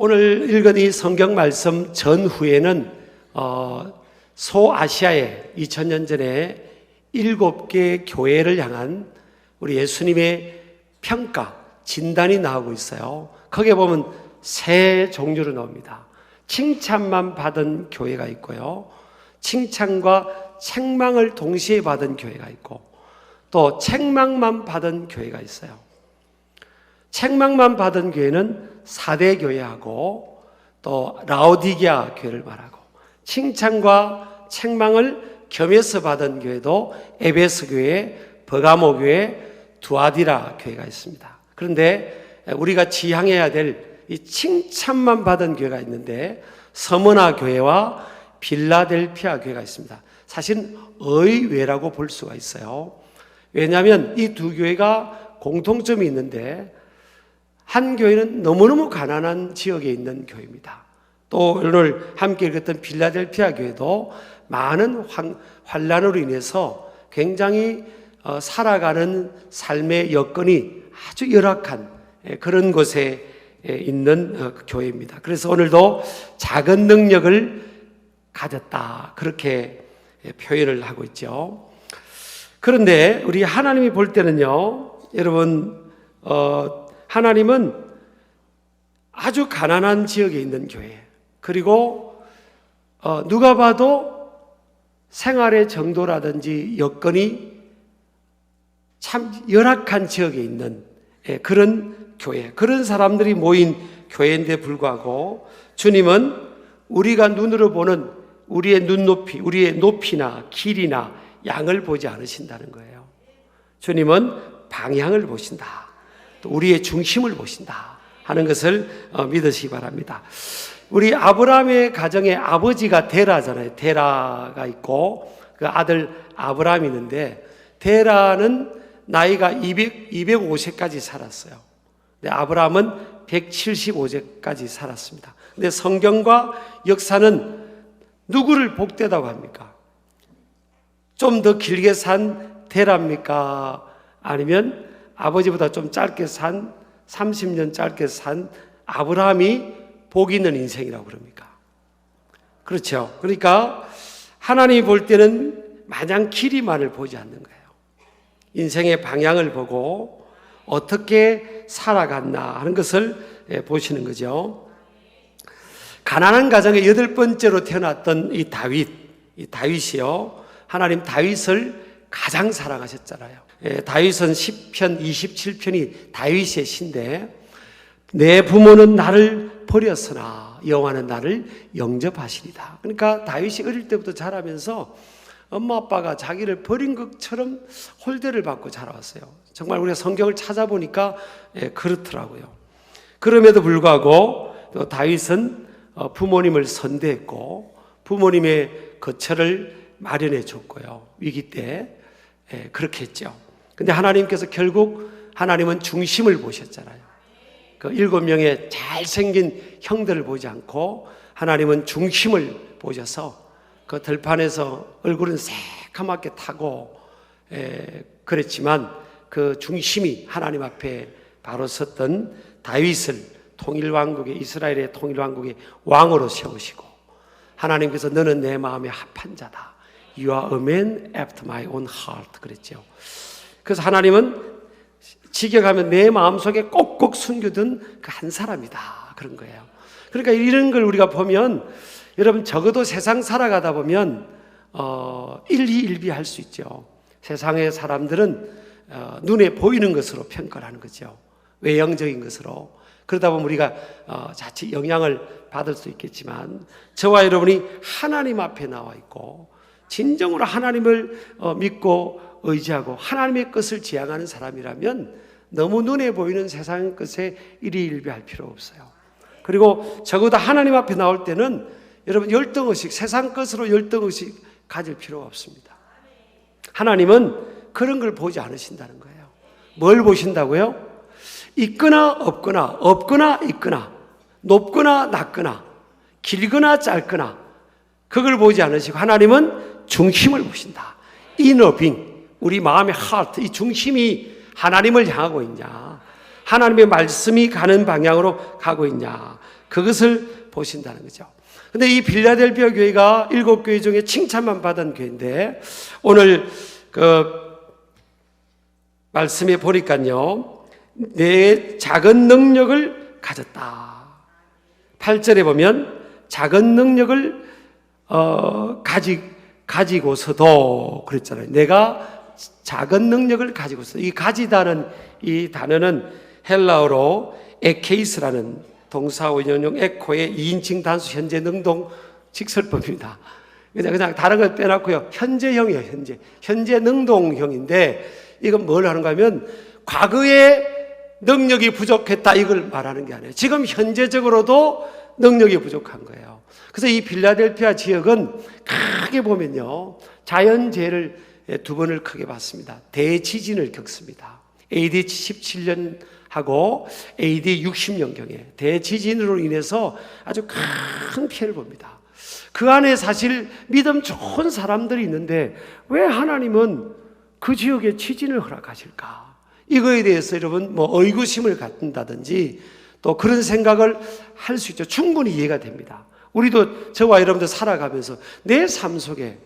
오늘 읽은 이 성경 말씀 전후에는 소아시아의 2000년 전에 7개 교회를 향한 우리 예수님의 평가, 진단이 나오고 있어요. 거기에 보면 세 종류로 나옵니다. 칭찬만 받은 교회가 있고요, 칭찬과 책망을 동시에 받은 교회가 있고, 또 책망만 받은 교회가 있어요. 책망만 받은 교회는 사대 교회하고 또 라오디게아 교회를 말하고, 칭찬과 책망을 겸해서 받은 교회도 에베소 교회, 버가모 교회, 두아디라 교회가 있습니다. 그런데 우리가 지향해야 될 이 칭찬만 받은 교회가 있는데 서머나 교회와 빌라델피아 교회가 있습니다. 사실 의외라고 볼 수가 있어요. 왜냐하면 이 두 교회가 공통점이 있는데, 한 교회는 너무너무 가난한 지역에 있는 교회입니다. 또 오늘 함께 읽었던 빌라델피아 교회도 많은 환란으로 인해서 굉장히 살아가는 삶의 여건이 아주 열악한 그런 곳에 있는 교회입니다. 그래서 오늘도 작은 능력을 가졌다, 그렇게 표현을 하고 있죠. 그런데 우리 하나님이 볼 때는요, 여러분, 하나님은 아주 가난한 지역에 있는 교회, 그리고 누가 봐도 생활의 정도라든지 여건이 참 열악한 지역에 있는 그런 교회, 그런 사람들이 모인 교회인데 불구하고 주님은 우리가 눈으로 보는 우리의 눈높이, 우리의 높이나 길이나 양을 보지 않으신다는 거예요. 주님은 방향을 보신다, 또 우리의 중심을 보신다 하는 것을 믿으시기 바랍니다. 우리 아브라함의 가정에 아버지가 데라잖아요. 데라가 있고 그 아들 아브라함이 있는데, 데라는 나이가 205세까지 살았어요. 근데 아브라함은 175세까지 살았습니다. 근데 성경과 역사는 누구를 복되다고 합니까? 좀 더 길게 산 데라입니까? 아니면 아버지보다 좀 짧게 산, 30년 짧게 산 아브라함이 복 있는 인생이라고 그럽니까? 그렇죠. 그러니까 하나님이 볼 때는 마냥 길이만을 보지 않는 거예요. 인생의 방향을 보고 어떻게 살아갔나 하는 것을 보시는 거죠. 가난한 가정의 8번째로 태어났던 이 다윗이요, 하나님 다윗을 가장 사랑하셨잖아요. 다윗은 시편 27편이 다윗의 시인데, 내 부모는 나를 버렸으나 여호와는 나를 영접하시리다. 그러니까 다윗이 어릴 때부터 자라면서 엄마 아빠가 자기를 버린 것처럼 홀대를 받고 자라왔어요. 정말 우리가 성경을 찾아보니까 그렇더라고요. 그럼에도 불구하고 또 다윗은 부모님을 선대했고 부모님의 거처를 마련해 줬고요, 위기 때 그렇게 했죠. 근데 하나님께서 결국, 하나님은 중심을 보셨잖아요. 그 7명의 잘생긴 형들을 보지 않고 하나님은 중심을 보셔서 그 들판에서 얼굴은 새카맣게 타고 그랬지만 그 중심이 하나님 앞에 바로 섰던 다윗을 통일왕국의, 이스라엘의 통일왕국의 왕으로 세우시고, 하나님께서 너는 내 마음에 합한 자다, You are a man after my own heart 그랬죠. 그래서 하나님은 직역하면 내 마음속에 꼭꼭 숨겨둔 그 한 사람이다, 그런 거예요. 그러니까 이런 걸 우리가 보면, 여러분 적어도 세상 살아가다 보면 일희일비할 수 있죠. 세상의 사람들은 눈에 보이는 것으로 평가를 하는 거죠. 외형적인 것으로. 그러다 보면 우리가 자칫 영향을 받을 수 있겠지만, 저와 여러분이 하나님 앞에 나와 있고 진정으로 하나님을 믿고 의지하고 하나님의 것을 지향하는 사람이라면 너무 눈에 보이는 세상의 것에 일희일비할 필요 없어요. 그리고 적어도 하나님 앞에 나올 때는 여러분 열등의식, 세상 것으로 열등의식 가질 필요가 없습니다. 하나님은 그런 걸 보지 않으신다는 거예요. 뭘 보신다고요? 있거나 없거나, 없거나 있거나, 높거나 낮거나, 길거나 짧거나, 그걸 보지 않으시고 하나님은 중심을 보신다. inner being, 우리 마음의 heart, 이 중심이 하나님을 향하고 있냐, 하나님의 말씀이 가는 방향으로 가고 있냐, 그것을 보신다는 거죠. 근데 이 빌라델피아 교회가 7교회 중에 칭찬만 받은 교회인데, 오늘 말씀에 보니까요, 내 작은 능력을 가졌다. 8절에 보면 작은 능력을 가지고서도 그랬잖아요. 내가 작은 능력을 가지고서. 이 가지다는 이 단어는 헬라어로 에케이스라는 동사 원형용 에코의 2인칭 단수 현재 능동 직설법입니다. 그냥 다른 걸 빼놓고요, 현재형이에요. 현재 능동형인데, 이건 뭘 하는가 하면 과거에 능력이 부족했다 이걸 말하는 게 아니에요. 지금 현재적으로도 능력이 부족한 거예요. 그래서 이 빌라델피아 지역은 크게 보면요, 자연재해를 2번을 크게 봤습니다. 대지진을 겪습니다. AD 17년하고 AD 60년경에 대지진으로 인해서 아주 큰 피해를 봅니다. 그 안에 사실 믿음 좋은 사람들이 있는데 왜 하나님은 그 지역에 지진을 허락하실까? 이거에 대해서 여러분 의구심을 갖는다든지 또 그런 생각을 할 수 있죠. 충분히 이해가 됩니다. 우리도 저와 여러분들 살아가면서 내 삶 속에,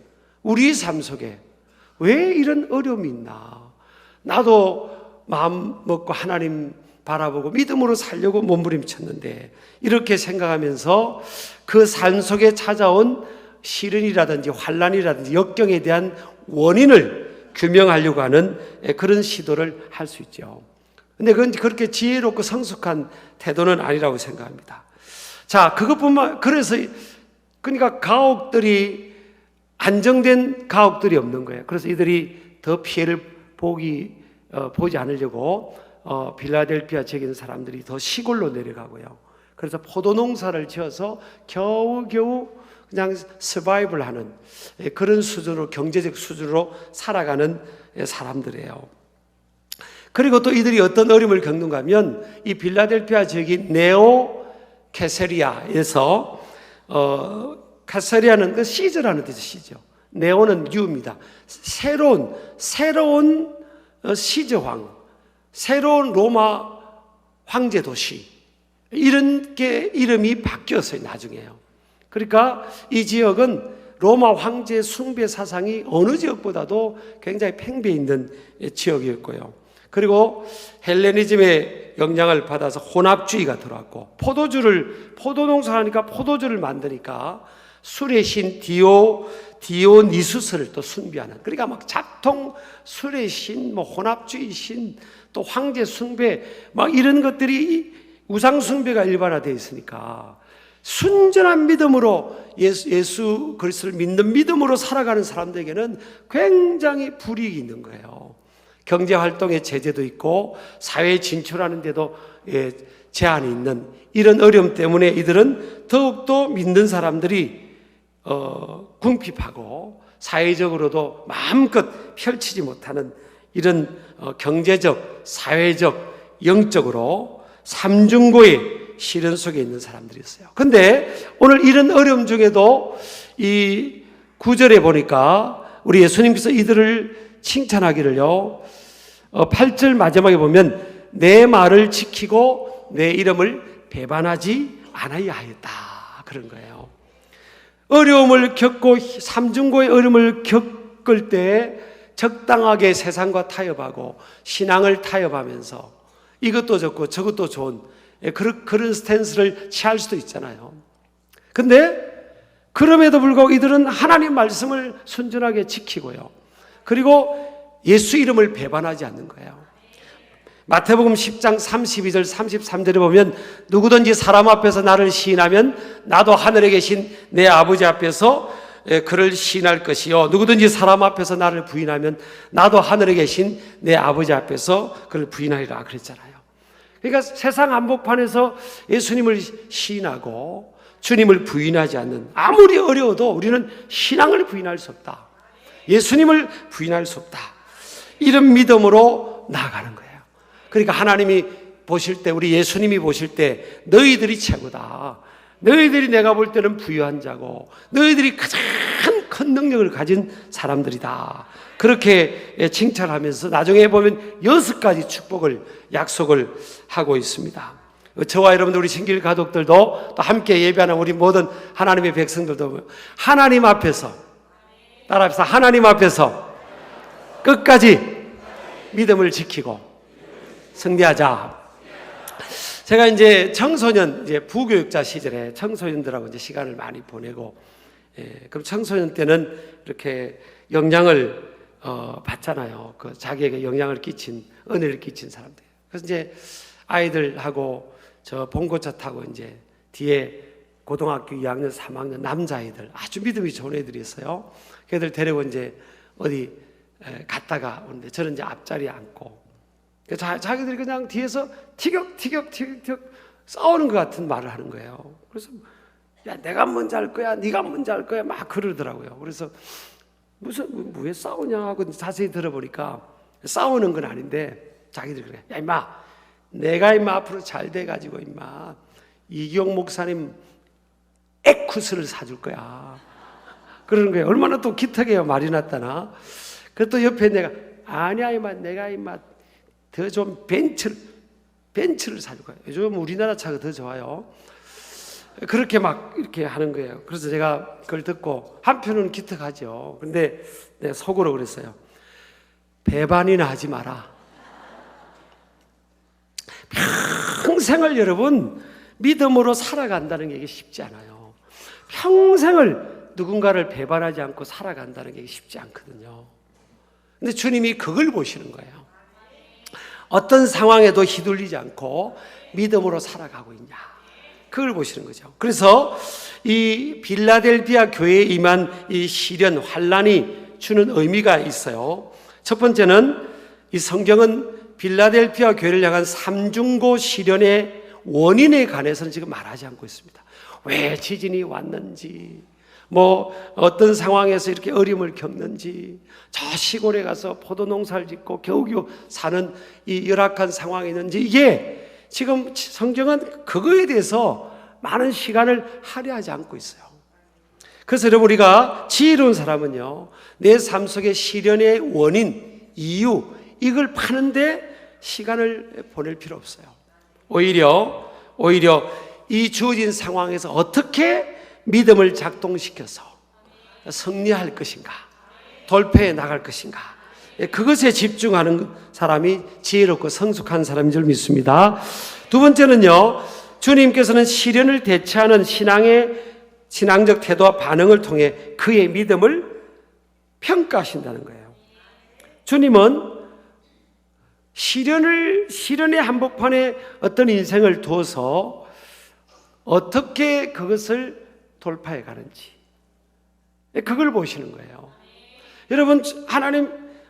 우리 삶 속에 왜 이런 어려움이 있나? 나도 마음 먹고 하나님 바라보고 믿음으로 살려고 몸부림쳤는데, 이렇게 생각하면서 그 삶 속에 찾아온 시련이라든지 환난이라든지 역경에 대한 원인을 규명하려고 하는 그런 시도를 할 수 있죠. 근데 그건 그렇게 지혜롭고 성숙한 태도는 아니라고 생각합니다. 자, 그래서 그러니까 가옥들이 안정된 가옥들이 없는 거예요. 그래서 이들이 더 피해를 보지 않으려고 빌라델피아 지역에 있는 사람들이 더 시골로 내려가고요. 그래서 포도 농사를 지어서 겨우겨우 그냥 서바이벌 하는 그런 수준으로, 경제적 수준으로 살아가는 사람들이에요. 그리고 또 이들이 어떤 어려움을 겪는가 하면, 이 빌라델피아 지역이 네오 캐세리아에서 캐세리아는 그 시저라는 뜻의 시죠. 네오는 뉴입니다. 새로운 시저왕, 새로운 로마 황제 도시, 이런 게 이름이 바뀌었어요, 나중에요. 그러니까 이 지역은 로마 황제 숭배 사상이 어느 지역보다도 굉장히 팽배해 있는 지역이었고요. 그리고 헬레니즘의 영향을 받아서 혼합주의가 들어왔고, 포도농사를 하니까 포도주를 만드니까 술의 신 디오니수스를 또 숭배하는, 그러니까 막 작통 술의 신, 혼합주의 신, 또 황제 숭배, 막 이런 것들이 우상 숭배가 일반화되어 있으니까 순전한 믿음으로 예수 그리스도를 믿는 믿음으로 살아가는 사람들에게는 굉장히 불이익이 있는 거예요. 경제활동에 제재도 있고 사회에 진출하는 데도 제한이 있는 이런 어려움 때문에 이들은 더욱더 믿는 사람들이 궁핍하고 사회적으로도 마음껏 펼치지 못하는 이런 경제적, 사회적, 영적으로 삼중고의 시련 속에 있는 사람들이었어요. 근데 오늘 이런 어려움 중에도 이 9절에 보니까 우리 예수님께서 이들을 칭찬하기를요, 8절 마지막에 보면 내 말을 지키고 내 이름을 배반하지 않아야 하였다, 그런 거예요. 어려움을 겪고 삼중고의 어려움을 겪을 때 적당하게 세상과 타협하고 신앙을 타협하면서 이것도 좋고 저것도 좋은 그런 스탠스를 취할 수도 있잖아요. 근데 그럼에도 불구하고 이들은 하나님 말씀을 순전하게 지키고요, 그리고 예수 이름을 배반하지 않는 거예요. 마태복음 10장 32절 33절에 보면 누구든지 사람 앞에서 나를 시인하면 나도 하늘에 계신 내 아버지 앞에서 그를 시인할 것이요, 누구든지 사람 앞에서 나를 부인하면 나도 하늘에 계신 내 아버지 앞에서 그를 부인하리라 그랬잖아요. 그러니까 세상 한복판에서 예수님을 시인하고 주님을 부인하지 않는, 아무리 어려워도 우리는 신앙을 부인할 수 없다, 예수님을 부인할 수 없다, 이런 믿음으로 나아가는 거예요. 그러니까 하나님이 보실 때, 우리 예수님이 보실 때 너희들이 최고다, 너희들이 내가 볼 때는 부유한 자고 너희들이 가장 큰 능력을 가진 사람들이다. 그렇게 칭찬하면서 나중에 보면 6가지 축복을 약속을 하고 있습니다. 저와 여러분들, 우리 신길 가족들도 또 함께 예배하는 우리 모든 하나님의 백성들도 하나님 앞에서, 따라합시다. 하나님 앞에서 끝까지 믿음을 지키고 승리하자. 제가 이제 청소년, 이제 부교육자 시절에 청소년들하고 이제 시간을 많이 보내고, 그럼 청소년 때는 이렇게 영향을 받잖아요. 그 자기에게 영향을 끼친, 은혜를 끼친 사람들. 그래서 이제 아이들하고 저 봉고차 타고 이제 뒤에 고등학교 2학년, 3학년 남자아이들, 아주 믿음이 좋은 애들이 있어요. 그 애들 데리고 이제 어디 갔다가 오는데 저는 이제 앞자리에 앉고, 자기들이 그냥 뒤에서 티격티격 싸우는 것 같은 말을 하는 거예요. 그래서 야, 내가 먼저 할 거야, 네가 먼저 할 거야, 막 그러더라고요. 그래서 왜 싸우냐 하고 자세히 들어보니까 싸우는 건 아닌데 자기들이 그래. 야, 임마, 내가 임마 앞으로 잘 돼가지고 임마 이기용 목사님 에쿠스를 사줄 거야. 그러는 거예요. 얼마나 또 기특해요. 말이 났다나. 그래서 또 옆에 내가 아니야 임마, 내가 임마 더 좀 벤츠를 사줄 거야. 요즘 우리나라 차가 더 좋아요. 그렇게 막 이렇게 하는 거예요. 그래서 제가 그걸 듣고 한편은 기특하죠. 근데 내가 속으로 그랬어요. 배반이나 하지 마라. 평생을 여러분 믿음으로 살아간다는 게 쉽지 않아요. 평생을 누군가를 배반하지 않고 살아간다는 게 쉽지 않거든요. 근데 주님이 그걸 보시는 거예요. 어떤 상황에도 휘둘리지 않고 믿음으로 살아가고 있냐, 그걸 보시는 거죠. 그래서 이 빌라델비아 교회에 임한 이 시련, 환란이 주는 의미가 있어요. 첫 번째는 이 성경은 빌라델비아 교회를 향한 삼중고 시련의 원인에 관해서는 지금 말하지 않고 있습니다. 왜 지진이 왔는지, 뭐 어떤 상황에서 이렇게 어려움을 겪는지, 저 시골에 가서 포도 농사를 짓고 겨우겨우 사는 이 열악한 상황이 있는지, 이게 지금 성경은 그거에 대해서 많은 시간을 할애하지 않고 있어요. 그래서 여러분, 우리가 지혜로운 사람은요, 내 삶 속의 시련의 원인, 이유, 이걸 파는데 시간을 보낼 필요 없어요. 오히려 이 주어진 상황에서 어떻게 믿음을 작동시켜서 승리할 것인가, 돌파해 나갈 것인가, 그것에 집중하는 사람이 지혜롭고 성숙한 사람인 줄 믿습니다. 두 번째는요, 주님께서는 시련을 대처하는 신앙적 태도와 반응을 통해 그의 믿음을 평가하신다는 거예요. 주님은 시련의 한복판에 어떤 인생을 두어서 어떻게 그것을 돌파해 가는지, 그걸 보시는 거예요. 여러분,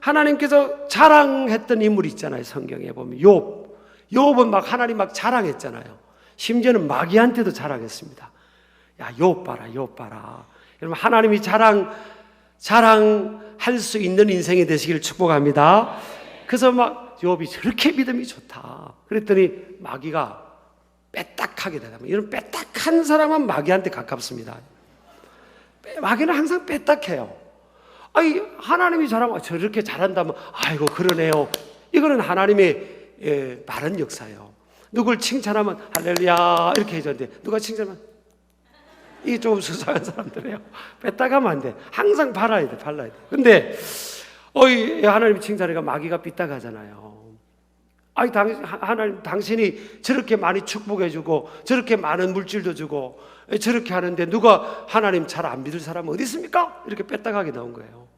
하나님께서 자랑했던 인물이 있잖아요. 성경에 보면 욥은 막 하나님 막 자랑했잖아요. 심지어는 마귀한테도 자랑했습니다. 야, 욥 봐라. 여러분, 하나님이 자랑할 수 있는 인생이 되시기를 축복합니다. 그래서 막 욥이 저렇게 믿음이 좋다 그랬더니 마귀가 빼딱하게 되다. 이런 빼딱한 사람은 마귀한테 가깝습니다. 마귀는 항상 빼딱해요. 아니, 하나님이 저렇게 잘한다면 아이고 그러네요. 이거는 하나님의 바른 역사예요. 누굴 칭찬하면 할렐루야 이렇게 해줬는데, 누가 칭찬하면 이게 조금 수상한 사람들이에요. 빼딱하면 안 돼. 항상 발라야 돼. 근데 하나님이 칭찬하니까 마귀가 삐딱하잖아요. 아니, 하나님, 당신이 저렇게 많이 축복해주고 저렇게 많은 물질도 주고 저렇게 하는데 누가 하나님 잘 안 믿을 사람은 어디 있습니까? 이렇게 빼딱하게 나온 거예요.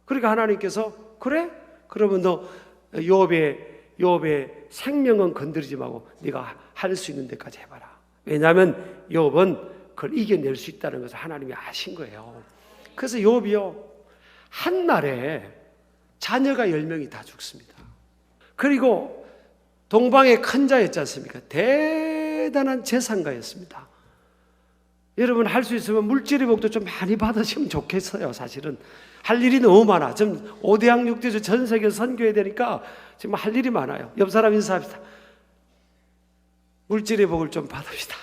그러니까 하나님께서 그래? 그러면 너 욥의 생명은 건드리지 말고 네가 할 수 있는 데까지 해봐라. 왜냐하면 욥은 그걸 이겨낼 수 있다는 것을 하나님이 아신 거예요. 그래서 욥이요, 한 날에 자녀가 10명이 다 죽습니다. 그리고 동방의 큰 자였지 않습니까? 대단한 재산가였습니다. 여러분, 할 수 있으면 물질의 복도 좀 많이 받으시면 좋겠어요. 사실은 할 일이 너무 많아. 지금 5대양 6대주 전 세계에 선교해야 되니까 지금 할 일이 많아요. 옆 사람 인사합시다. 물질의 복을 좀 받읍시다.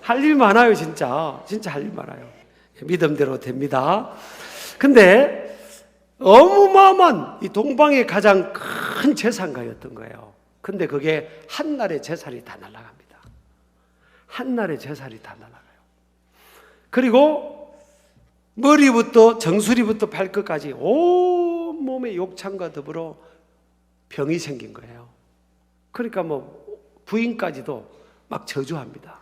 할 일 많아요. 진짜 할 일 많아요. 믿음대로 됩니다. 근데 어마어마한 이 동방의 가장 큰 재산가였던 거예요. 근데 그게 한날의 재산이 다 날아갑니다. 한날의 재산이 다 날아가요. 그리고 머리부터 정수리부터 발끝까지 온몸에 욕창과 더불어 병이 생긴 거예요. 그러니까 뭐 부인까지도 막 저주합니다.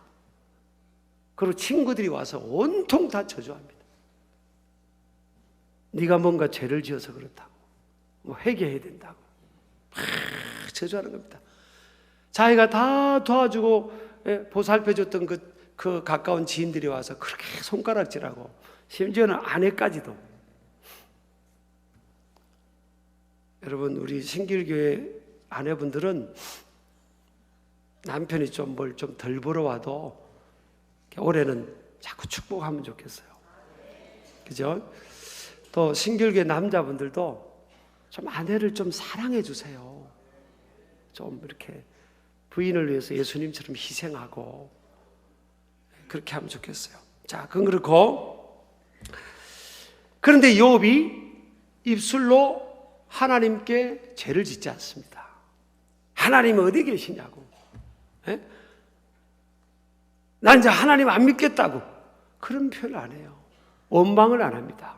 그리고 친구들이 와서 온통 다 저주합니다. 네가 뭔가 죄를 지어서 그렇다고, 뭐 회개해야 된다고 막 저주하는 겁니다. 자기가 다 도와주고 보살펴줬던 그 가까운 지인들이 와서 그렇게 손가락질하고, 심지어는 아내까지도. 여러분, 우리 신길교회 아내분들은 남편이 좀 뭘 좀 덜 벌어와도 올해는 자꾸 축복하면 좋겠어요. 그죠? 또 신길교회 남자분들도 좀 아내를 좀 사랑해 주세요. 좀 이렇게 부인을 위해서 예수님처럼 희생하고 그렇게 하면 좋겠어요. 자, 그건 그렇고, 그런데 욥이 입술로 하나님께 죄를 짓지 않습니다. 하나님은 어디 계시냐고, 난 이제 하나님 안 믿겠다고 그런 표현을 안 해요. 원망을 안 합니다.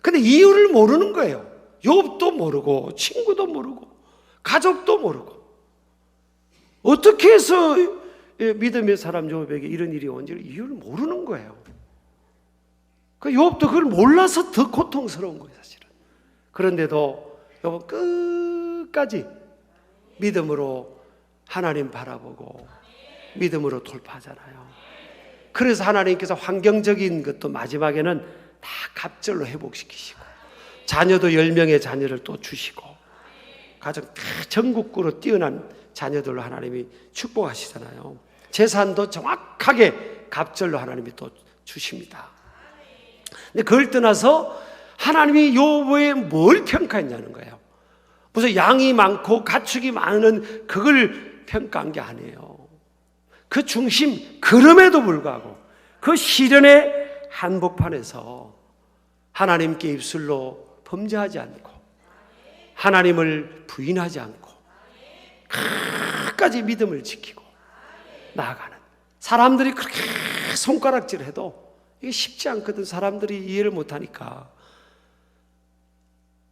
근데 이유를 모르는 거예요. 욥도 모르고 친구도 모르고 가족도 모르고 어떻게 해서 믿음의 사람 욥에게 이런 일이 온지를 이유를 모르는 거예요. 그 욥도 그걸 몰라서 더 고통스러운 거예요, 사실은. 그런데도 욥은 끝까지 믿음으로 하나님 바라보고 믿음으로 돌파하잖아요. 그래서 하나님께서 환경적인 것도 마지막에는 다 갑절로 회복시키시고, 자녀도 10명의 자녀를 또 주시고, 가정 다 전국구로 뛰어난 자녀들로 하나님이 축복하시잖아요. 재산도 정확하게 갑절로 하나님이 또 주십니다. 근데 그걸 떠나서 하나님이 욥에 뭘 평가했냐는 거예요. 무슨 양이 많고 가축이 많은 그걸 평가한 게 아니에요. 그 중심, 그럼에도 불구하고 그 시련의 한복판에서 하나님께 입술로 범죄하지 않고 하나님을 부인하지 않고 끝까지 믿음을 지키고 나아가는, 사람들이 그렇게 손가락질해도 이게 쉽지 않거든. 사람들이 이해를 못하니까.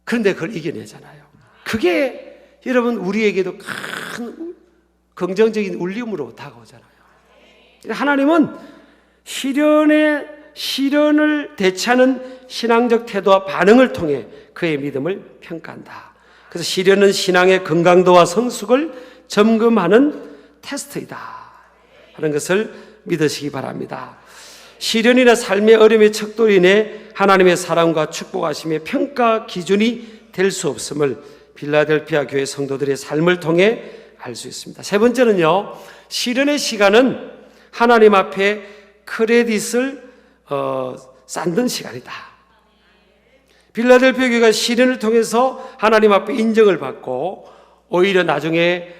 그런데 그걸 이겨내잖아요. 그게 여러분 우리에게도 큰 긍정적인 울림으로 다가오잖아요. 하나님은 시련을 대처하는 신앙적 태도와 반응을 통해 그의 믿음을 평가한다. 그래서 시련은 신앙의 건강도와 성숙을 점검하는 테스트이다 하는 것을 믿으시기 바랍니다. 시련이나 삶의 어려움의 척도로 인해 하나님의 사랑과 축복하심의 평가 기준이 될 수 없음을 빌라델피아 교회 성도들의 삶을 통해 알 수 있습니다. 세 번째는요, 시련의 시간은 하나님 앞에 크레딧을 쌓는 시간이다. 빌라델피아 교회가 시련을 통해서 하나님 앞에 인정을 받고 오히려 나중에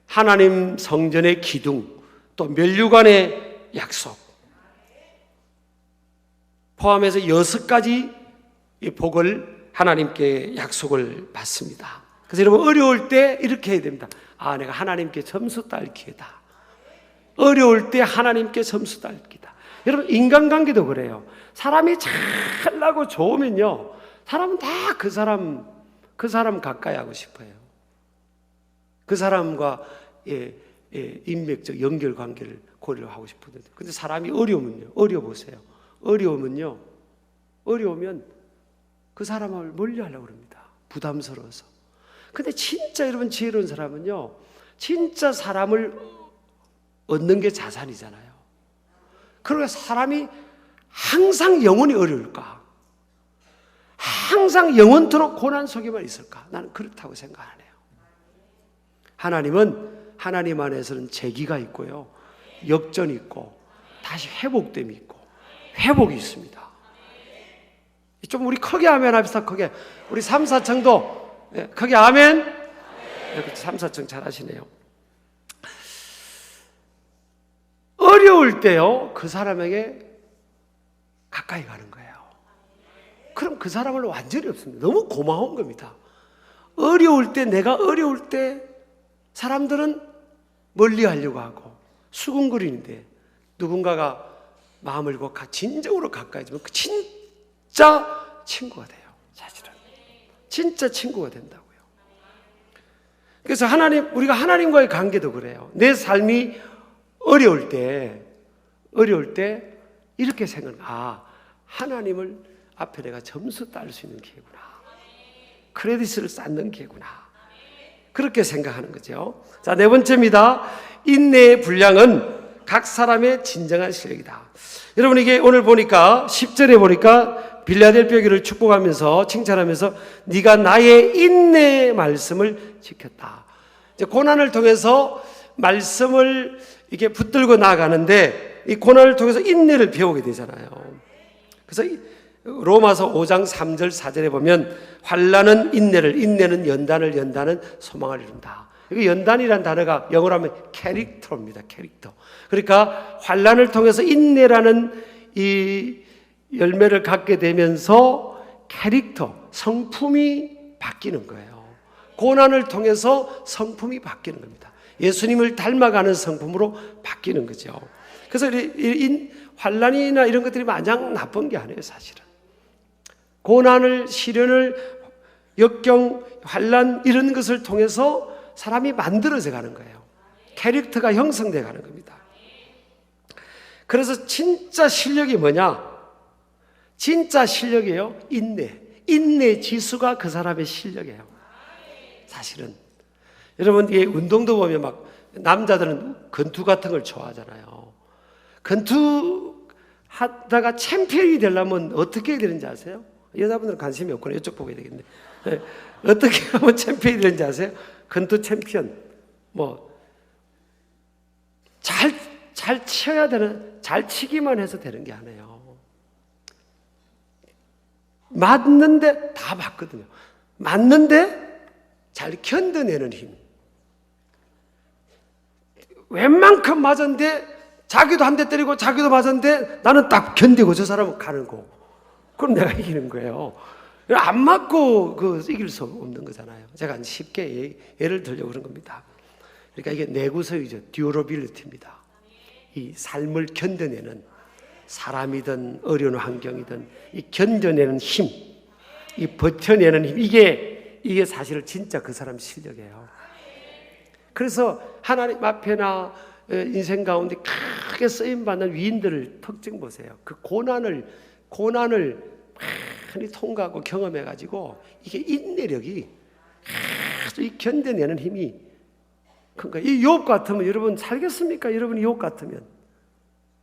하나님 성전의 기둥, 또 면류관의 약속 포함해서 6가지 복을 하나님께 약속을 받습니다. 그래서 여러분 어려울 때 이렇게 해야 됩니다. 내가 하나님께 점수 딸 기회다. 어려울 때 하나님께 점수 딸 기회다. 여러분 인간관계도 그래요. 사람이 잘나고 좋으면요, 사람은 다 그 사람 가까이 하고 싶어요. 그 사람과 인맥적 연결관계를 고려를 하고 싶은데, 근데 사람이 어려우면 그 사람을 멀리 하려고 합니다. 부담스러워서. 근데 진짜 여러분 지혜로운 사람은요, 진짜 사람을 얻는 게 자산이잖아요. 그러니까 사람이 항상 영원히 어려울까? 항상 영원토록 고난 속에만 있을까? 나는 그렇다고 생각 안 해요. 하나님은 하나님 안에서는 재기가 있고요, 역전이 있고 다시 회복됨이 있고 회복이 있습니다. 좀 우리 크게 아멘 합시다. 크게. 우리 3, 4층도 크게 아멘. 3, 4층 잘하시네요. 어려울 때요, 그 사람에게 가까이 가는 거예요. 그럼 그 사람을 완전히 없습니다. 너무 고마운 겁니다. 어려울 때, 내가 어려울 때 사람들은 멀리 하려고 하고 수군거리는데 누군가가 마음을 열고 진정으로 가까이 지면 진짜 친구가 돼요. 사실은 진짜 친구가 된다고요. 그래서 우리가 하나님과의 관계도 그래요. 내 삶이 어려울 때 이렇게 생각해요. 하나님을 앞에 내가 점수 딸 수 있는 기회구나. 크레딧을 쌓는 기회구나. 그렇게 생각하는 거죠. 자, 네 번째입니다. 인내의 분량은 각 사람의 진정한 실력이다. 여러분, 이게 오늘 보니까 10절에 보니까 빌라델피아 교회를 축복하면서 칭찬하면서 네가 나의 인내의 말씀을 지켰다. 이제 고난을 통해서 말씀을 이게 붙들고 나아가는데 이 고난을 통해서 인내를 배우게 되잖아요. 그래서 로마서 5장 3절 4절에 보면 환난은 인내를, 인내는 연단은 소망을 이룬다. 이게 연단이란 단어가 영어로 하면 캐릭터입니다. 캐릭터. 그러니까 환난을 통해서 인내라는 이 열매를 갖게 되면서 캐릭터, 성품이 바뀌는 거예요. 고난을 통해서 성품이 바뀌는 겁니다. 예수님을 닮아가는 성품으로 바뀌는 거죠. 그래서 환난이나 이런 것들이 마냥 나쁜 게 아니에요, 사실은. 고난을, 시련을, 역경, 환난 이런 것을 통해서 사람이 만들어져 가는 거예요. 캐릭터가 형성돼 가는 겁니다. 그래서 진짜 실력이 뭐냐? 진짜 실력이에요. 인내 지수가 그 사람의 실력이에요. 사실은 여러분, 이 운동도 보면 막 남자들은 권투 같은 걸 좋아하잖아요. 권투 하다가 챔피언이 되려면 어떻게 해야 되는지 아세요? 여자분들은 관심이 없구나. 이쪽 보고 해야 되겠네. 네. 어떻게 하면 챔피언이 되는지 아세요? 권투 챔피언. 잘 쳐야 되는, 잘 치기만 해서 되는 게 아니에요. 맞는데 다 맞거든요. 맞는데 잘 견뎌내는 힘. 웬만큼 맞았는데 자기도 한 대 때리고 자기도 맞았는데 나는 딱 견디고 저 사람은 가는 거. 그럼 내가 이기는 거예요. 안 맞고 이길 수 없는 거잖아요. 제가 쉽게 예를 들려고 그런 겁니다. 그러니까 이게 내구성이죠. 듀러빌리티입니다. 이 삶을 견뎌내는, 사람이든 어려운 환경이든 이 견뎌내는 힘, 이 버텨내는 힘, 이게 사실 진짜 그 사람 실력이에요. 그래서 하나님 앞에나 인생 가운데 크게 쓰임받는 위인들을 특징 보세요. 그 고난을 많이 통과하고 경험해가지고 이게 인내력이 아주 이 견뎌내는 힘이 큰 거예요. 이 욥 같으면 여러분 살겠습니까? 여러분이 욥 같으면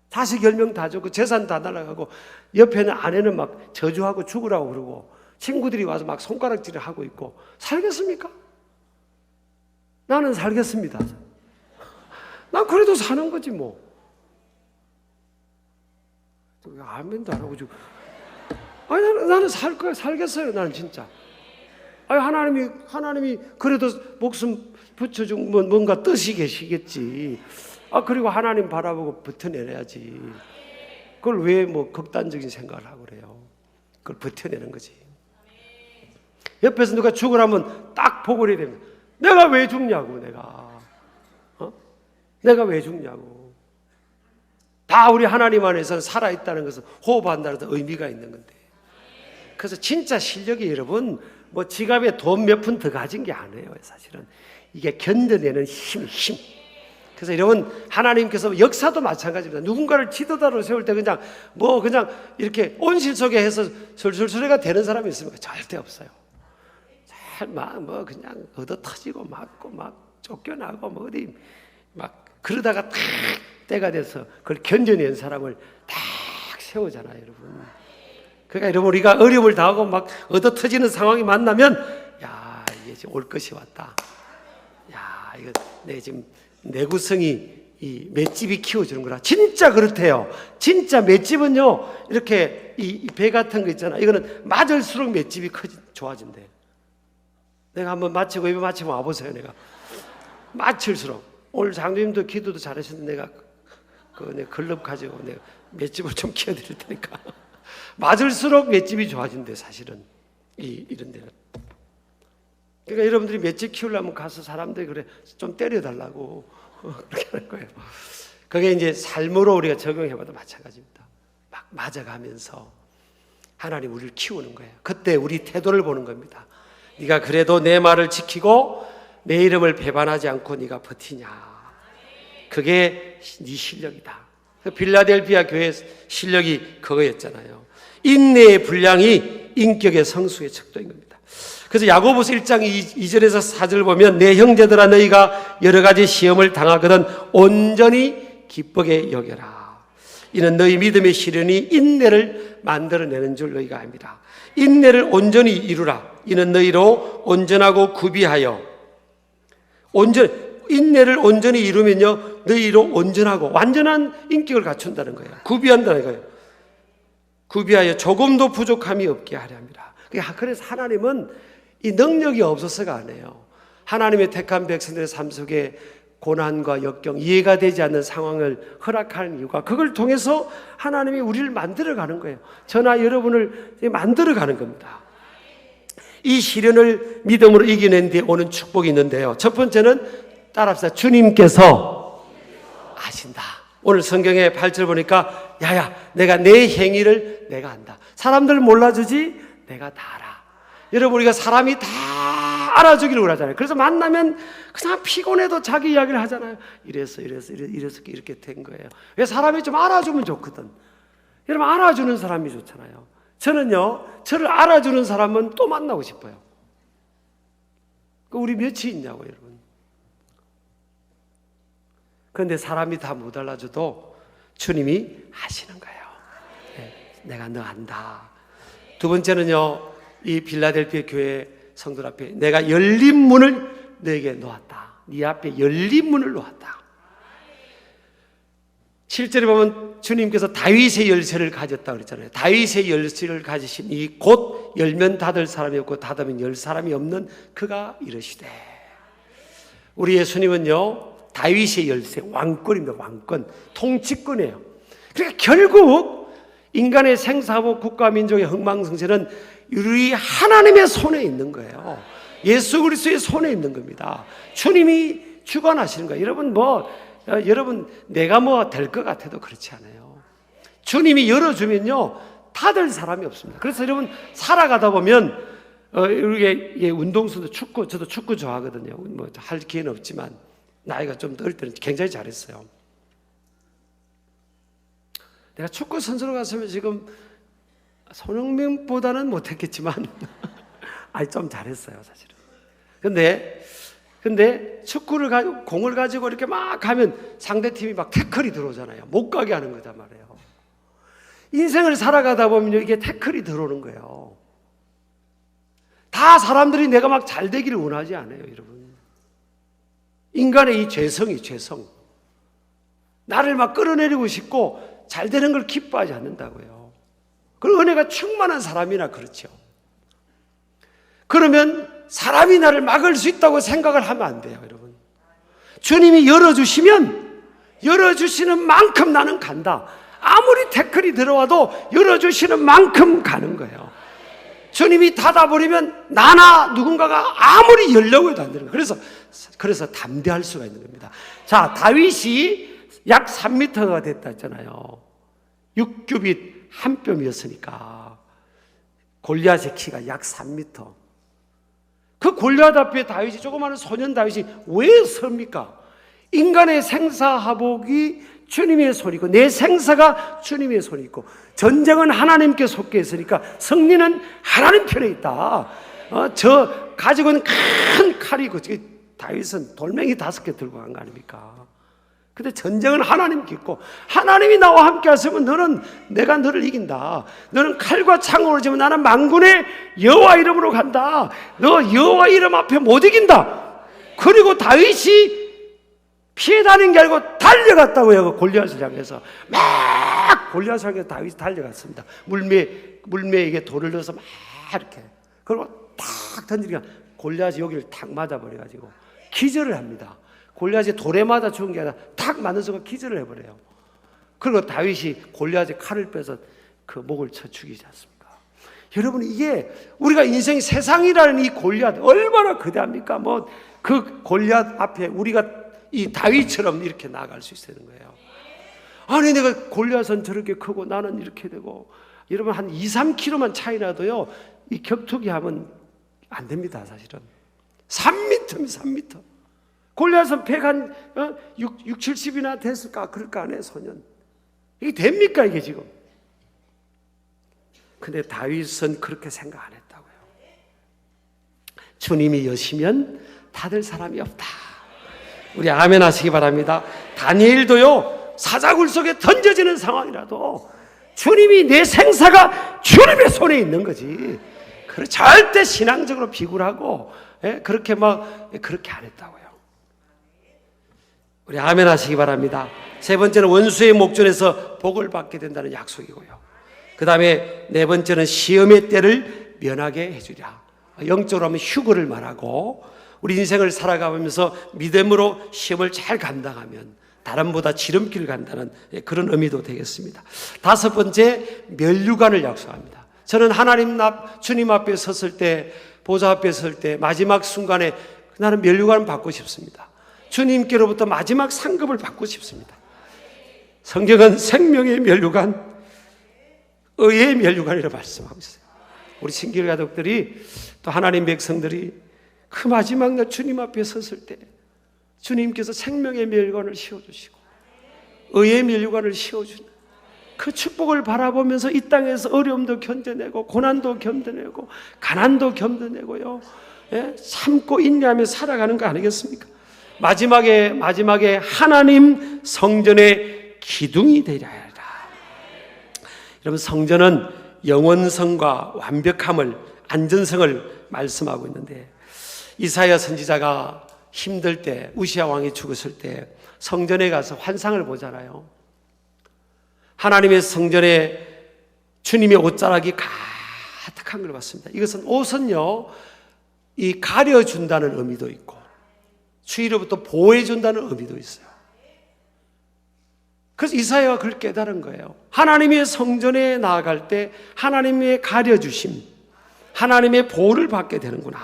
자식 10명 다 죽고 재산 다 날아가고 옆에는 아내는 막 저주하고 죽으라고 그러고 친구들이 와서 막 손가락질을 하고 있고 살겠습니까? 나는 살겠습니다. 난 그래도 사는 거지 뭐. 아멘도 안 하고 지금. 아니 나는 살 거야. 살겠어요. 나는 진짜. 아니 하나님이 그래도 목숨 붙여주면 뭔가 뜻이 계시겠지. 그리고 하나님 바라보고 버텨내야지. 그걸 왜 극단적인 생각을 하고 그래요. 그걸 버텨내는 거지. 옆에서 누가 죽으라면 딱 보고 이래야 됩니다. 내가 왜 죽냐고, 내가 왜 죽냐고. 다 우리 하나님 안에서 살아있다는 것은 호흡한다는 의미가 있는 건데. 그래서 진짜 실력이 여러분, 지갑에 돈 몇 푼 더 가진 게 아니에요, 사실은. 이게 견뎌내는 힘. 그래서 여러분, 하나님께서 역사도 마찬가지입니다. 누군가를 지도자로 세울 때 그냥 이렇게 온실 속에 해서 술술술해가 되는 사람이 있습니까? 절대 없어요. 그냥 얻어 터지고 맞고 막 쫓겨나고 어디 막 그러다가 딱 때가 돼서 그걸 견뎌낸 사람을 딱 세우잖아요, 여러분. 그러니까 여러분, 우리가 어려움을 당하고 막 얻어 터지는 상황이 만나면 이게 지금 올 것이 왔다. 이거 내 지금 내구성이 이 맷집이 키워주는구나. 진짜 그렇대요. 진짜 맷집은요, 이렇게 이 배 같은 거 있잖아. 이거는 맞을수록 맷집이 좋아진대. 내가 한번 마치고 입에 마치고 와보세요. 내가 맞출수록. 오늘 장로님도 기도도 잘하셨는데 내가 내 글럽 가지고 내가 맷집을 좀 키워드릴 테니까 맞을수록 맷집이 좋아진대, 사실은. 이런 데는. 그러니까 여러분들이 맷집 키우려면 가서 사람들이 그래, 좀 때려달라고. 그렇게 하는 거예요. 그게 이제 삶으로 우리가 적용해봐도 마찬가지입니다. 막 맞아가면서 하나님 우리를 키우는 거예요. 그때 우리 태도를 보는 겁니다. 네가 그래도 내 말을 지키고 내 이름을 배반하지 않고 네가 버티냐. 그게 네 실력이다. 빌라델피아 교회 실력이 그거였잖아요. 인내의 분량이 인격의 성숙의 척도인 겁니다. 그래서 야고보서 1장 2절에서 4절 보면 내 형제들아 너희가 여러 가지 시험을 당하거든 온전히 기쁘게 여겨라. 이는 너희 믿음의 시련이 인내를 만들어내는 줄 너희가 압니다. 인내를 온전히 이루라. 이는 너희로 온전하고 구비하여 인내를 온전히 이루면요 너희로 온전하고 완전한 인격을 갖춘다는 거예요. 구비한다는 거예요. 구비하여 조금도 부족함이 없게 하려 합니다. 그래서 하나님은 이 능력이 없어서가 아니에요. 하나님의 택한 백성들의 삶 속에 고난과 역경, 이해가 되지 않는 상황을 허락하는 이유가 그걸 통해서 하나님이 우리를 만들어가는 거예요. 저나 여러분을 만들어가는 겁니다. 이 시련을 믿음으로 이겨낸 뒤에 오는 축복이 있는데요. 첫 번째는 따라합시다. 주님께서 아신다. 오늘 성경의 8절 보니까 야야 내가 내 행위를 내가 안다. 사람들 몰라주지 내가 다 알아. 여러분 우리가 사람이 다 알아주기를 원하잖아요. 그래서 만나면 그냥 피곤해도 자기 이야기를 하잖아요. 이래서 이렇게 된 거예요. 왜 사람이 좀 알아주면 좋거든. 여러분 알아주는 사람이 좋잖아요. 저는요 저를 알아주는 사람은 또 만나고 싶어요. 우리 몇이 있냐고 여러분. 그런데 사람이 다 못 알아줘도 주님이 하시는 거예요. 내가 너 안다. 두 번째는요 이 빌라델피아 교회 성도들 앞에 내가 열린 문을 너에게 놓았다. 네 앞에 열린 문을 놓았다. 7절에 보면 주님께서 다윗의 열쇠를 가졌다 그랬잖아요. 다윗의 열쇠를 가지신 이 곧 열면 닫을 사람이 없고 닫으면 열 사람이 없는 그가 이르시되. 우리 예수님은요 다윗의 열쇠, 왕권입니다. 왕권, 통치권이에요. 그러니까 결국 인간의 생사고 국가 민족의 흥망성쇠는 우리 하나님의 손에 있는 거예요. 예수 그리스도의 손에 있는 겁니다. 주님이 주관하시는 거예요. 여러분 내가 뭐 될 것 같아도 그렇지 않아요. 주님이 열어주면요 닫을 사람이 없습니다. 그래서 여러분 살아가다 보면 이게 운동선수 축구, 저도 축구 좋아하거든요. 뭐 할 기회는 없지만 나이가 좀 어릴 때는 굉장히 잘했어요. 내가 축구 선수로 갔으면 지금 손흥민보다는 못했겠지만 좀 잘했어요 사실은. 근데 축구를 가지고 공을 가지고 이렇게 막 가면 상대팀이 막 태클이 들어오잖아요. 못 가게 하는 거단 말이에요. 인생을 살아가다 보면 이게 태클이 들어오는 거예요. 다 사람들이 내가 막 잘 되기를 원하지 않아요 여러분. 인간의 이 죄성 나를 막 끌어내리고 싶고 잘 되는 걸 기뻐하지 않는다고요. 그 은혜가 충만한 사람이나 그렇죠. 그러면 사람이 나를 막을 수 있다고 생각을 하면 안 돼요 여러분. 주님이 열어주시면 열어주시는 만큼 나는 간다. 아무리 태클이 들어와도 열어주시는 만큼 가는 거예요. 주님이 닫아버리면 나나 누군가가 아무리 열려고 해도 안 되는 거예요. 그래서 담대할 수가 있는 겁니다. 자, 다윗이 약 3m가 됐다 했잖아요. 6규빗 한 뼘이었으니까 골리앗의 키가 약 3m. 그 골리앗 앞에 다윗이 조그마한 소년 다윗이 왜 섭니까? 인간의 생사하복이 주님의 손이고 내 생사가 주님의 손이 있고 전쟁은 하나님께 속해 있으니까 승리는 하나님 편에 있다. 저 가지고 있는 큰 칼이고 다윗은 돌멩이 5개 들고 간 거 아닙니까? 근데 전쟁은 하나님께 있고 하나님이 나와 함께 하시면 내가 너를 이긴다. 너는 칼과 창으로 지면 나는 만군의 여호와 이름으로 간다. 너 여호와 이름 앞에 못 이긴다. 그리고 다윗이 피해 다닌 게 아니고 달려갔다고요. 골리앗을 향해서 막 골리앗을 향해서 다윗이 달려갔습니다. 물매에게 돌을 넣어서 막 이렇게 그리고 탁 던지니까 골리앗이 여기를 탁 맞아버려가지고 기절을 합니다. 골리앗이 돌에 맞아 죽은 게 아니라 탁 맞는 순간 기절을 해버려요. 그리고 다윗이 골리앗의 칼을 빼서 그 목을 쳐 죽이지 않습니까? 여러분, 이게 우리가 인생 세상이라는 이 골리앗 얼마나 거대합니까? 뭐 그 골리앗 앞에 우리가 이 다윗처럼 이렇게 나아갈 수 있어야 되는 거예요. 아니, 내가 골리앗은 저렇게 크고 나는 이렇게 되고. 여러분, 한 2, 3kg만 차이 나도요, 이 격투기 하면 안 됩니다. 사실은 3m면 3m. 골리앗은 6, 70이나 됐을까? 그럴까 안 해, 소년. 이게 됩니까, 이게 지금? 근데 다윗은 그렇게 생각 안 했다고요. 주님이 여시면 다들 사람이 없다. 우리 아멘 하시기 바랍니다. 다니엘도요, 사자굴 속에 던져지는 상황이라도 주님이, 내 생사가 주님의 손에 있는 거지. 그래, 절대 신앙적으로 비굴하고 그렇게 안 했다고요. 우리 아멘 하시기 바랍니다. 세 번째는 원수의 목전에서 복을 받게 된다는 약속이고요. 그 다음에 네 번째는 시험의 때를 면하게 해주랴. 영적으로 하면 휴거를 말하고, 우리 인생을 살아가면서 믿음으로 시험을 잘 감당하면 다른보다 지름길을 간다는 그런 의미도 되겠습니다. 다섯 번째, 면류관을 약속합니다. 저는 주님 앞에 섰을 때, 보좌 앞에 설 때 마지막 순간에 나는 면류관을 받고 싶습니다. 주님께로부터 마지막 상급을 받고 싶습니다. 성경은 생명의 면류관, 의의 면류관이라고 말씀하고 있어요. 우리 신길 가족들이, 또 하나님 백성들이 그 마지막 날 주님 앞에 섰을 때 주님께서 생명의 면류관을 씌워주시고 의의 면류관을 씌워주는 그 축복을 바라보면서 이 땅에서 어려움도 견뎌내고 고난도 견뎌내고 가난도 견뎌내고요, 참고 인내하며 살아가는 거 아니겠습니까? 마지막에 하나님 성전의 기둥이 되려 하리라. 여러분, 성전은 영원성과 완벽함을, 안전성을 말씀하고 있는데, 이사야 선지자가 힘들 때, 우시야 왕이 죽었을 때 성전에 가서 환상을 보잖아요. 하나님의 성전에 주님의 옷자락이 가득한 걸 봤습니다. 이것은 옷은요, 이 가려준다는 의미도 있고 추위로부터 보호해준다는 의미도 있어요. 그래서 이사야가 그걸 깨달은 거예요. 하나님의 성전에 나아갈 때 하나님의 가려주심, 하나님의 보호를 받게 되는구나,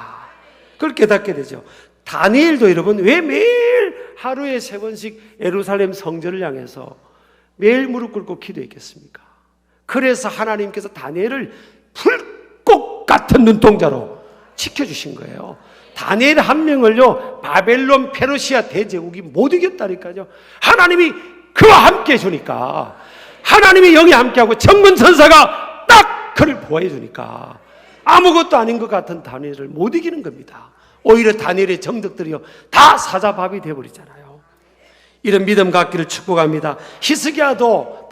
그걸 깨닫게 되죠. 다니엘도 여러분, 왜 매일 하루에 3번씩 예루살렘 성전을 향해서 매일 무릎 꿇고 기도했겠습니까? 그래서 하나님께서 다니엘을 불꽃 같은 눈동자로 지켜주신 거예요. 다니엘 한 명을요, 바벨론 페르시아 대제국이 못 이겼다니까요. 하나님이 그와 함께 해주니까, 하나님이 영이 함께하고 천문천사가 딱 그를 보호해 주니까 아무것도 아닌 것 같은 다니엘을 못 이기는 겁니다. 오히려 다니엘의 정적들이요, 다 사자밥이 되어버리잖아요. 이런 믿음 갖기를 축복합니다. 히스기야도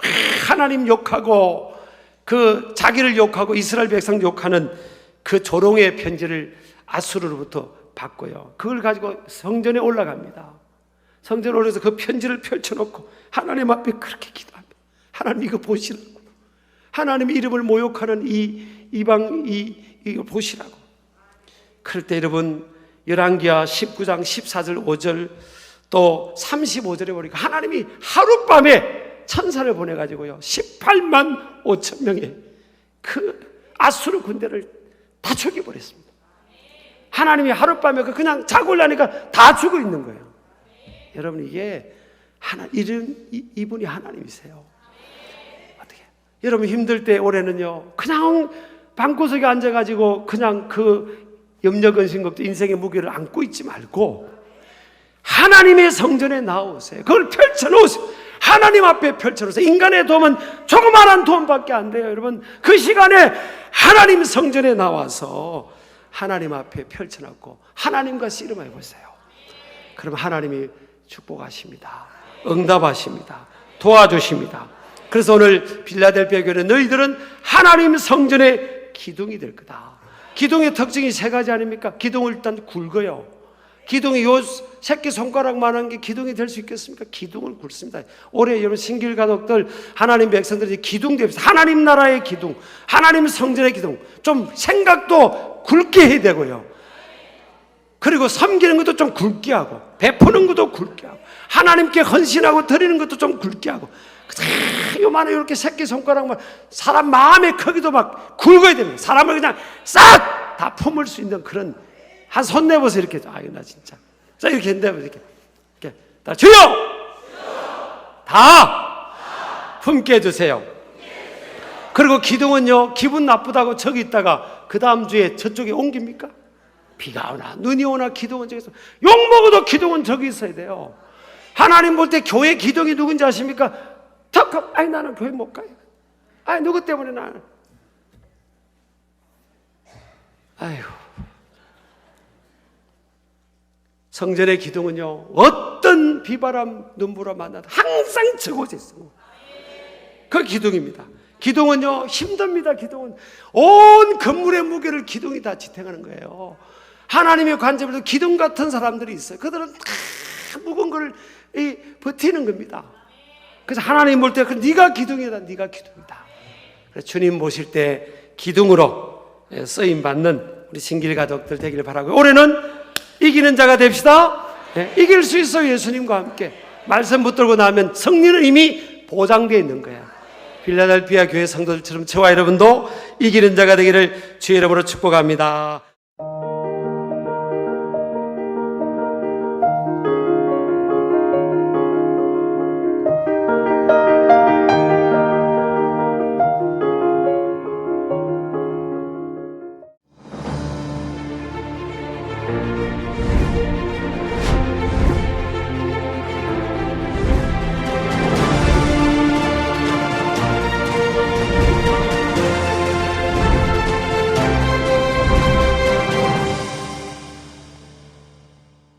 하나님 욕하고 그 자기를 욕하고 이스라엘 백성 욕하는 그 조롱의 편지를 아수르로부터 받고요, 그걸 가지고 성전에 올라갑니다. 성전에 올라서 그 편지를 펼쳐놓고 하나님 앞에 그렇게 기도합니다. 하나님, 이거 보시라고. 하나님의 이름을 모욕하는 이거 보시라고. 그럴 때 여러분, 열왕기하 19장 14절 5절 또 35절에 보니까 하나님이 하룻밤에 천사를 보내가지고요, 18만 5천 명의 그 아수르 군대를 다 죽여버렸습니다. 하나님이 하룻밤에 그냥 자고 일어나니까 다 죽어 있는 거예요. 여러분, 이게 이분이 하나님이세요. 어떻게? 여러분, 힘들 때 올해는요, 그냥 방구석에 앉아가지고 그냥 그 염려 근심 걱정 인생의 무게를 안고 있지 말고 하나님의 성전에 나오세요. 그걸 펼쳐놓으세요. 하나님 앞에 펼쳐놓으세요. 인간의 도움은 조그마한 도움밖에 안 돼요. 여러분, 그 시간에 하나님 성전에 나와서 하나님 앞에 펼쳐놓고 하나님과 씨름해 보세요. 그럼 하나님이 축복하십니다. 응답하십니다. 도와주십니다. 그래서 오늘 빌라델피아 교회는 너희들은 하나님 성전의 기둥이 될 거다. 기둥의 특징이 3가지 아닙니까? 기둥을 일단 굵어요. 기둥이 요 새끼손가락만한 게 기둥이 될 수 있겠습니까? 기둥을 굵습니다. 올해 여러분 신길 가족들, 하나님 백성들이 기둥 됩시다. 하나님 나라의 기둥, 하나님 성전의 기둥, 좀 생각도 굵게 해야 되고요, 그리고 섬기는 것도 좀 굵게 하고, 베푸는 것도 굵게 하고, 하나님께 헌신하고 드리는 것도 좀 굵게 하고, 요만한 이렇게 새끼손가락만 사람 마음의 크기도 막 굵어야 됩니다. 사람을 그냥 싹 다 품을 수 있는 그런, 한 손 내보세요. 이렇게. 나 진짜. 자, 이렇게 했는데, 이렇게. 다 주여! 다 품게 해주세요. 그리고 기둥은요, 기분 나쁘다고 저기 있다가 그 다음 주에 저쪽에 옮깁니까? 비가 오나 눈이 오나 기둥은 저기 있어. 욕먹어도 기둥은 저기 있어야 돼요. 하나님 볼 때 교회 기둥이 누군지 아십니까? 턱, 아니 나는 교회 못 가요. 아니 누구 때문에 나는. 아이고. 성전의 기둥은요, 어떤 비바람 눈보라 만나도 항상 저곳에 있습니다. 그 기둥입니다. 기둥은요, 힘듭니다. 기둥은 온 건물의 무게를 기둥이 다 지탱하는 거예요. 하나님의 관점에도 기둥 같은 사람들이 있어요. 그들은 다 무거운 걸 버티는 겁니다. 그래서 하나님 볼 때 네가 기둥이다, 네가 기둥이다. 그래서 주님 보실 때 기둥으로 쓰임 받는 우리 신길 가족들 되기를 바라고, 올해는 이기는 자가 됩시다. 이길 수 있어요. 예수님과 함께 말씀 붙들고 나면 승리는 이미 보장되어 있는 거야. 필라델피아 교회 성도들처럼 저와 여러분도 이기는 자가 되기를 주의 이름으로 축복합니다.